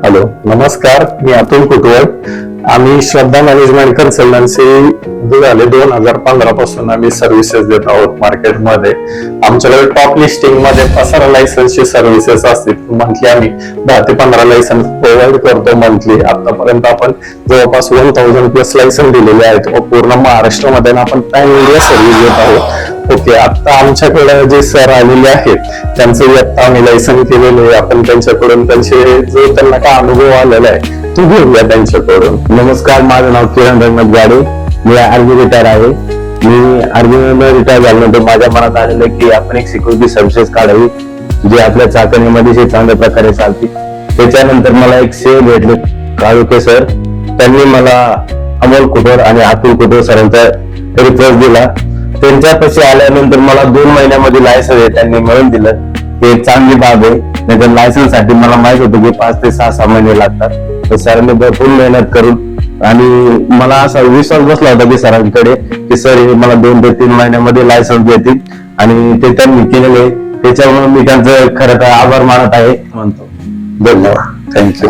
Hello नमस्कार, मी अतुल कुटवट. आम्ही श्रद्धा management consultancy झाले 2015 पासून आम्ही सर्व्हिसेस देत आहोत मार्केटमध्ये. आमच्याकडे टॉप लिस्टिंग मध्ये 15 लायसन्सची सर्व्हिसेस असतील. मंथली आम्ही 10 ते 15 लायसन्स प्रोव्हाइड करतो मंथली. आतापर्यंत आपण जवळपास 1000+ लायसन दिलेले आहेत व पूर्ण महाराष्ट्रामध्ये आपण पॅन इंडिया सर्व्हिस देत आहोत. ओके, आता आमच्याकडे जे सर आलेले आहेत त्यांचं इयत्ता आम्ही लायसन केलेले आहे. आपण त्यांच्याकडून त्यांचे जो त्यांना काय अनुभव आलेला आहे तो घेऊया त्यांच्याकडून. नमस्कार, माझं नाव किरण रंगनाथ गाडे. मी आर्मी रिटायर आहे. मी आर्मी रिटायर झाल्यानंतर माझ्या मनात आलेलं की आपण एक सिक्युरिटी सर्व्हिसेस काढावी जे आपल्या चाकणीमध्ये चांगल्या प्रकारे चालते. त्याच्यानंतर मला एक सेव भेटले काळुके सर. त्यांनी मला अमोल कुटोर आणि अतुल कुटोर सरांचा रिफरन्स दिला. त्यांच्यापाशी आल्यानंतर मला 2 महिन्यामध्ये लायसन्स त्यांनी मिळवून दिलं. हे चांगली बाब आहे. नाहीतर लायसन्स साठी मला माहित होतं की 5 ते 6 महिने लागतात. तर सरांनी भरपूर मेहनत करून आणि मला असा विश्वास बसला होता की सरांकडे की सर हे मला 2 ते 3 महिन्यामध्ये लायसन्स देतील आणि ते त्यांनी केलेले. त्याच्यामुळे मी त्यांचं खरं तर आभार मानत आहे म्हणतो. धन्यवाद, थँक्यू.